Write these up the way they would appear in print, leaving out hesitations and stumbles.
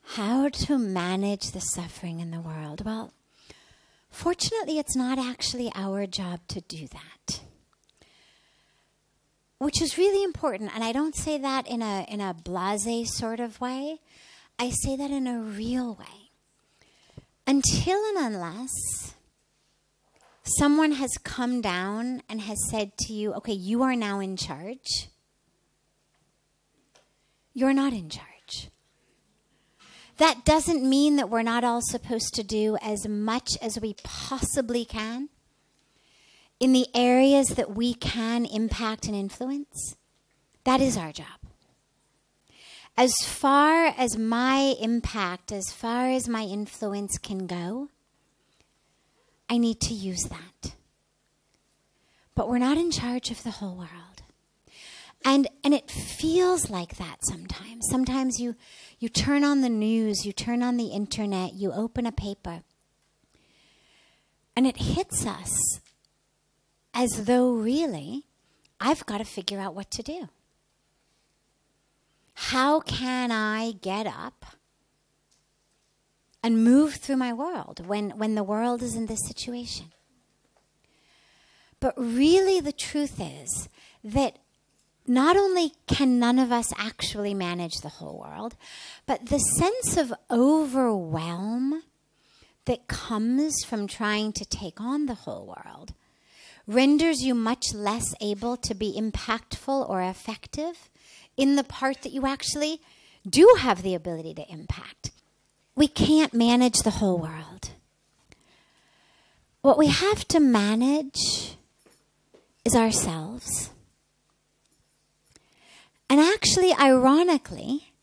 How to manage the suffering in the world? Well, fortunately, it's not actually our job to do that, which is really important. And I don't say that in a blasé sort of way. I say that in a real way. Until and unless someone has come down and has said to you, okay, you are now in charge, you're not in charge. That doesn't mean that we're not all supposed to do as much as we possibly can in the areas that we can impact and influence. That is our job. As far as my impact, as far as my influence can go, I need to use that. But we're not in charge of the whole world. And it feels like that sometimes. Sometimes you turn on the news, you turn on the internet, you open a paper, and it hits us as though really I've got to figure out what to do. How can I get up and move through my world when the world is in this situation? But really the truth is that not only can none of us actually manage the whole world, but the sense of overwhelm that comes from trying to take on the whole world renders you much less able to be impactful or effective in the part that you actually do have the ability to impact. We can't manage the whole world. What we have to manage is ourselves. And actually, ironically,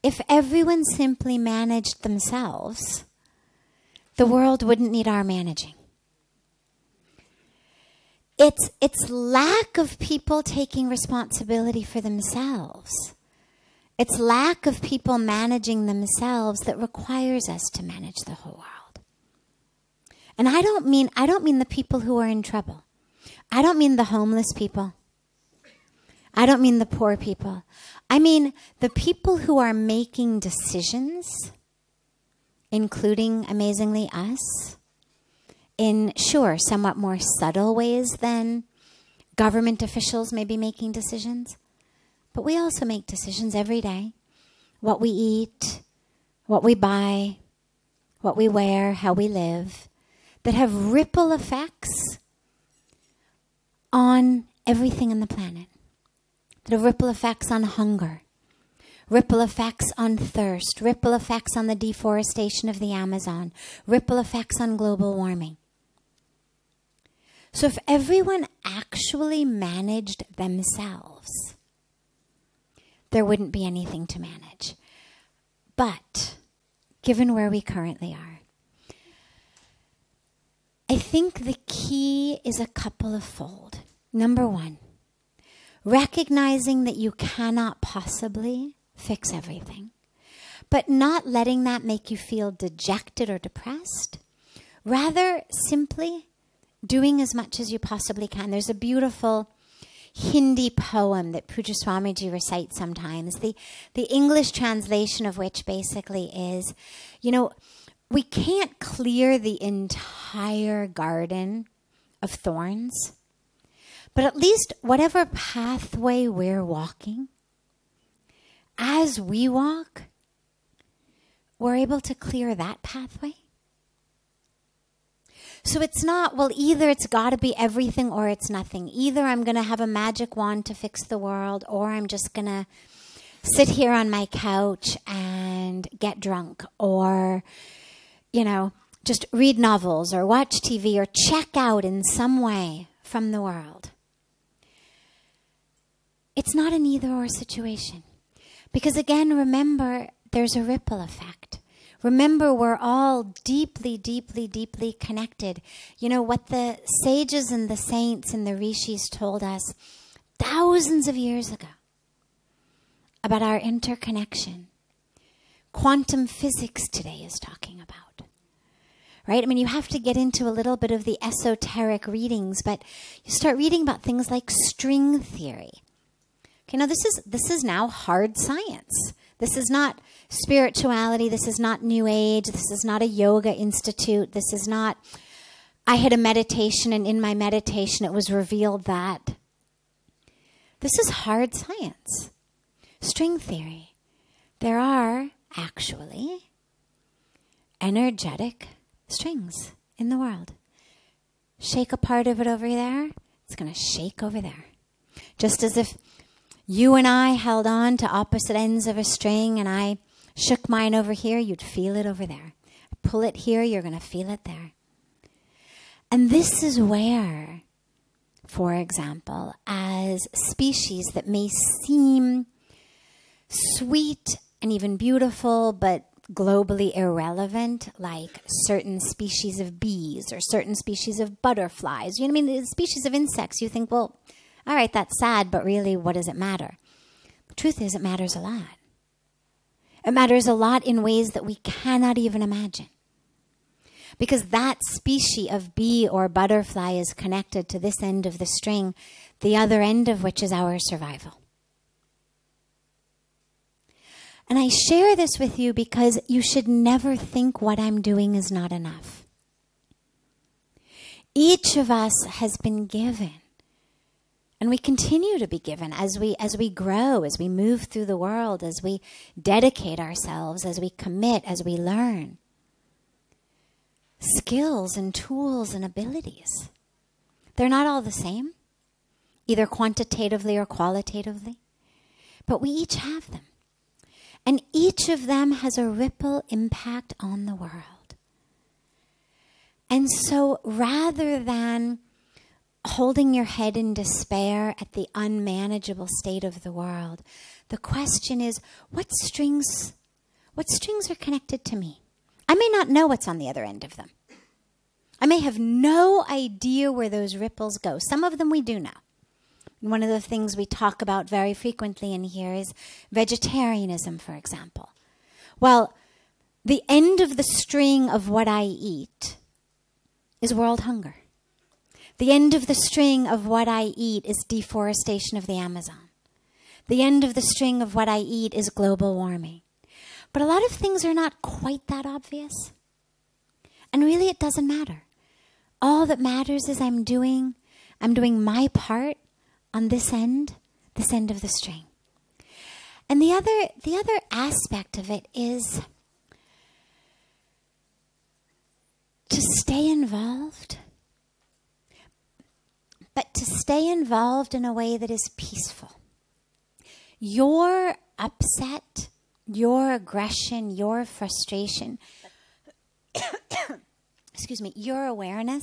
if everyone simply managed themselves, the world wouldn't need our managing. It's lack of people taking responsibility for themselves. It's lack of people managing themselves that requires us to manage the whole world. And I don't mean the people who are in trouble. I don't mean the homeless people. I don't mean the poor people. I mean the people who are making decisions, including, amazingly, us, in, sure, somewhat more subtle ways than government officials may be making decisions. But we also make decisions every day. What we eat, what we buy, what we wear, how we live, that have ripple effects on everything on the planet. That have ripple effects on hunger, ripple effects on thirst, ripple effects on the deforestation of the Amazon, ripple effects on global warming. So if everyone actually managed themselves, there wouldn't be anything to manage. But given where we currently are, I think the key is a couple of fold. Number one, recognizing that you cannot possibly fix everything, but not letting that make you feel dejected or depressed. Rather, simply doing as much as you possibly can. There's a beautiful Hindi poem that Pujya Swamiji recites sometimes, the English translation of which basically is, we can't clear the entire garden of thorns, but at least whatever pathway we're walking, as we walk, we're able to clear that pathway. So it's not, well, either it's got to be everything or it's nothing. Either I'm going to have a magic wand to fix the world, or I'm just going to sit here on my couch and get drunk, or, just read novels or watch TV or check out in some way from the world. It's not an either or situation. Because again, remember, there's a ripple effect. Remember, we're all deeply, deeply, deeply connected. What the sages and the saints and the rishis told us, thousands of years ago about our interconnection. Quantum physics today is talking about. Right? I mean, you have to get into a little bit of the esoteric readings, but you start reading about things like string theory. Okay, now this is now hard science. This is not spirituality. This is not New Age. This is not a yoga institute. This is not, I had a meditation and in my meditation it was revealed that. This is hard science. String theory. There are actually energetic strings in the world. Shake a part of it over there, it's going to shake over there. Just as if you and I held on to opposite ends of a string and I shook mine over here, you'd feel it over there. Pull it here, you're going to feel it there. And this is where, for example, as species that may seem sweet and even beautiful, but globally irrelevant, like certain species of bees or certain species of butterflies. You know what I mean? The species of insects, you think, well, all right, that's sad, but really, what does it matter? The truth is, it matters a lot. It matters a lot in ways that we cannot even imagine. Because that species of bee or butterfly is connected to this end of the string, the other end of which is our survival. And I share this with you because you should never think what I'm doing is not enough. Each of us has been given, and we continue to be given as we grow, as we move through the world, as we dedicate ourselves, as we commit, as we learn. Skills and tools and abilities. They're not all the same, either quantitatively or qualitatively, but we each have them. And each of them has a ripple impact on the world. And so rather than holding your head in despair at the unmanageable state of the world, the question is, what strings are connected to me? I may not know what's on the other end of them. I may have no idea where those ripples go. Some of them we do know. One of the things we talk about very frequently in here is vegetarianism, for example. Well, the end of the string of what I eat is world hunger. The end of the string of what I eat is deforestation of the Amazon. The end of the string of what I eat is global warming. But a lot of things are not quite that obvious. And really it doesn't matter. All that matters is I'm doing my part on this end of the string. And the other aspect of it is to stay involved, but to stay involved in a way that is peaceful. Your upset, your aggression, your frustration, excuse me, your awareness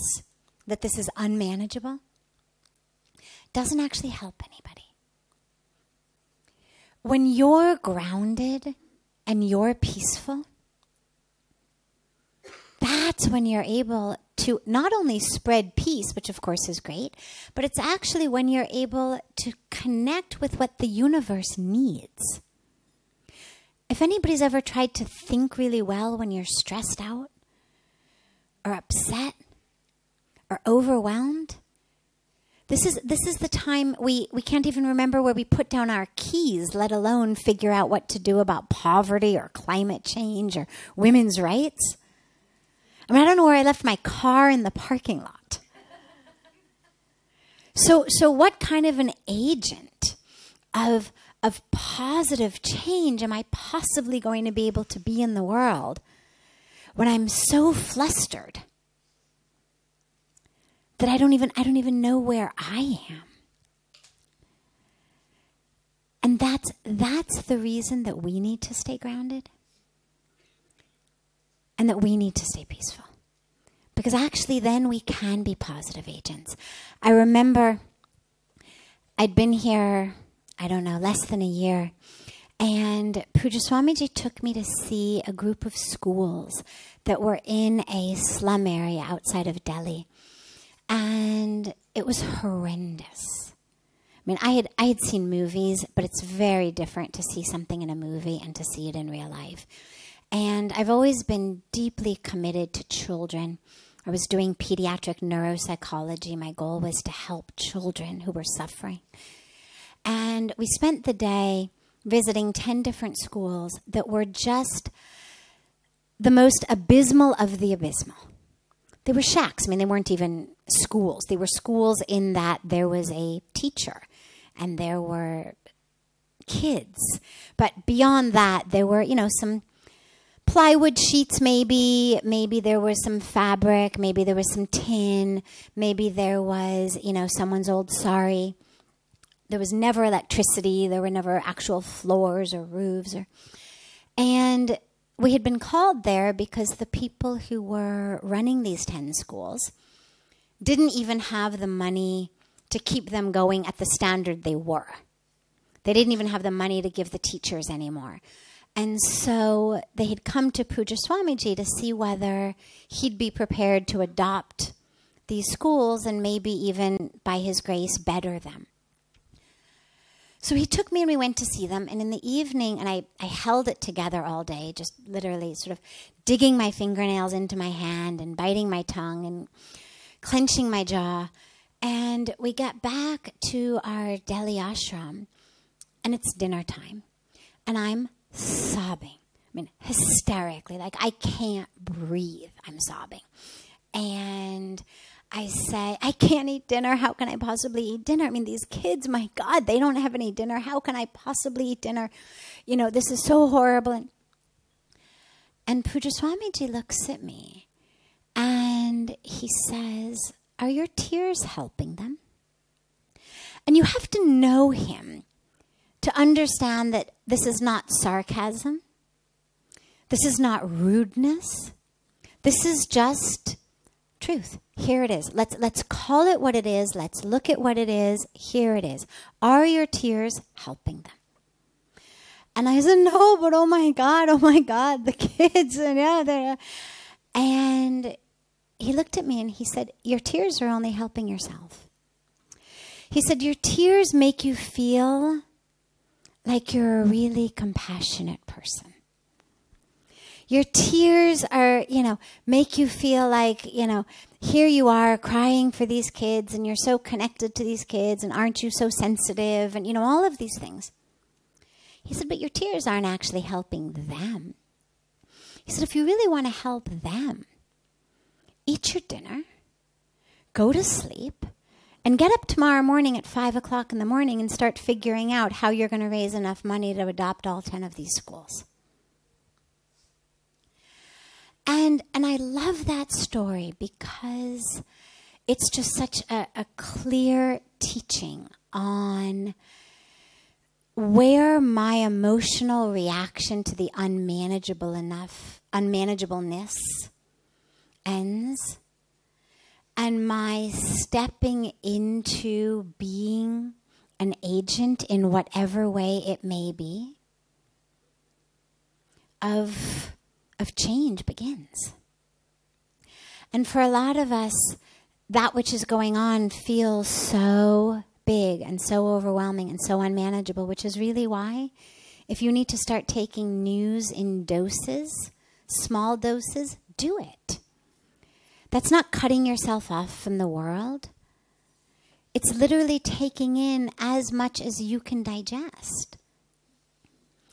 that this is unmanageable doesn't actually help anybody. When you're grounded and you're peaceful, that's when you're able to not only spread peace, which of course is great, but it's actually when you're able to connect with what the universe needs. If anybody's ever tried to think really well when you're stressed out or upset or overwhelmed, this is the time we can't even remember where we put down our keys, let alone figure out what to do about poverty or climate change or women's rights. I mean, I don't know where I left my car in the parking lot. So what kind of an agent of positive change am I possibly going to be able to be in the world when I'm so flustered that I don't even know where I am? And that's the reason that we need to stay grounded and that we need to stay peaceful. Because actually then we can be positive agents. I remember I'd been here, I don't know, less than a year, and Pujya Swamiji took me to see a group of schools that were in a slum area outside of Delhi. And it was horrendous. I mean, I had seen movies, but it's very different to see something in a movie and to see it in real life. And I've always been deeply committed to children. I was doing pediatric neuropsychology. My goal was to help children who were suffering. And we spent the day visiting 10 different schools that were just the most abysmal of the abysmal. They were shacks. I mean, they weren't even schools. They were schools in that there was a teacher and there were kids. But beyond that, there were, some plywood sheets maybe. Maybe there was some fabric. Maybe there was some tin. Maybe there was, someone's old sari. There was never electricity. There were never actual floors or roofs. And we had been called there because the people who were running these 10 schools didn't even have the money to keep them going at the standard they were. They didn't even have the money to give the teachers anymore. And so they had come to Pujya Swamiji to see whether he'd be prepared to adopt these schools and maybe even, by his grace, better them. So he took me and we went to see them. And in the evening, and I held it together all day, just literally sort of digging my fingernails into my hand and biting my tongue and clenching my jaw. And we got back to our Delhi ashram, and it's dinner time. And I'm sobbing. I mean, hysterically. Like, I can't breathe. I'm sobbing. And I say, I can't eat dinner. How can I possibly eat dinner? I mean, these kids, my God, they don't have any dinner. How can I possibly eat dinner? This is so horrible. And Pujya Swamiji looks at me and he says, are your tears helping them? And you have to know him to understand that this is not sarcasm. This is not rudeness. This is just truth. Here it is. Let's call it what it is. Let's look at what it is. Here it is. Are your tears helping them? And I said, no, but oh my God, the kids. And he looked at me and he said, your tears are only helping yourself. He said, your tears make you feel like you're a really compassionate person. Your tears are, make you feel like, here you are crying for these kids and you're so connected to these kids and aren't you so sensitive and, all of these things. He said, but your tears aren't actually helping them. He said, if you really want to help them, eat your dinner, go to sleep, and get up tomorrow morning at 5 o'clock in the morning and start figuring out how you're going to raise enough money to adopt all 10 of these schools. And I love that story because it's just such a clear teaching on where my emotional reaction to the unmanageableness ends, and my stepping into being an agent in whatever way it may be of change begins. And for a lot of us, that which is going on feels so big and so overwhelming and so unmanageable, which is really why if you need to start taking news in doses, small doses, do it. That's not cutting yourself off from the world. It's literally taking in as much as you can digest.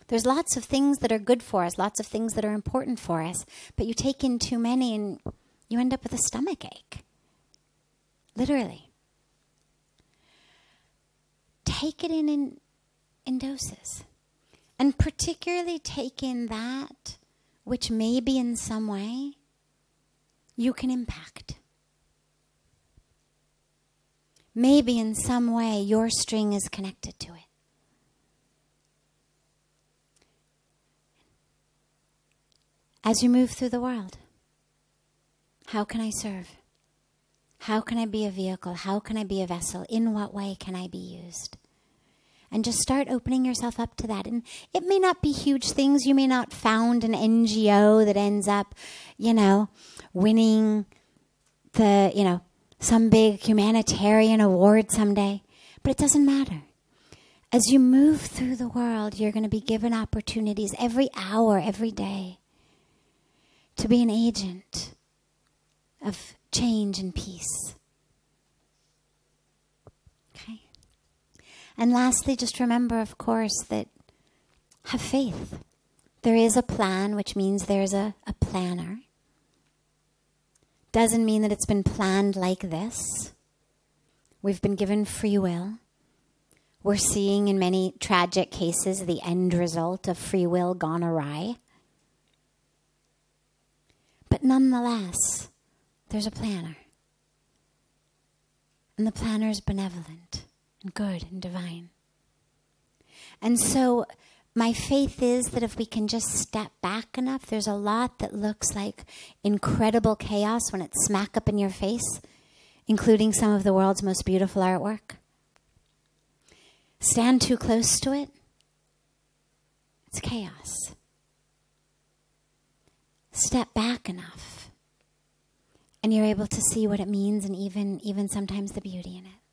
There's lots of things that are good for us, lots of things that are important for us, but you take in too many and you end up with a stomach ache. Literally. Take it in doses. And particularly take in that which maybe in some way you can impact. Maybe in some way your string is connected to it. As you move through the world, how can I serve? How can I be a vehicle? How can I be a vessel? In what way can I be used? And just start opening yourself up to that. And it may not be huge things. You may not found an NGO that ends up, winning the, some big humanitarian award someday. But it doesn't matter. As you move through the world, you're going to be given opportunities every hour, every day, to be an agent of change and peace. Okay? And lastly, just remember, of course, that have faith. There is a plan, which means there's a planner. Doesn't mean that it's been planned like this. We've been given free will. We're seeing in many tragic cases the end result of free will gone awry. But nonetheless, there's a planner. And the planner is benevolent and good and divine. And so my faith is that if we can just step back enough, there's a lot that looks like incredible chaos when it's smack up in your face, including some of the world's most beautiful artwork. Stand too close to it, it's chaos. Step back enough, and you're able to see what it means and even sometimes the beauty in it.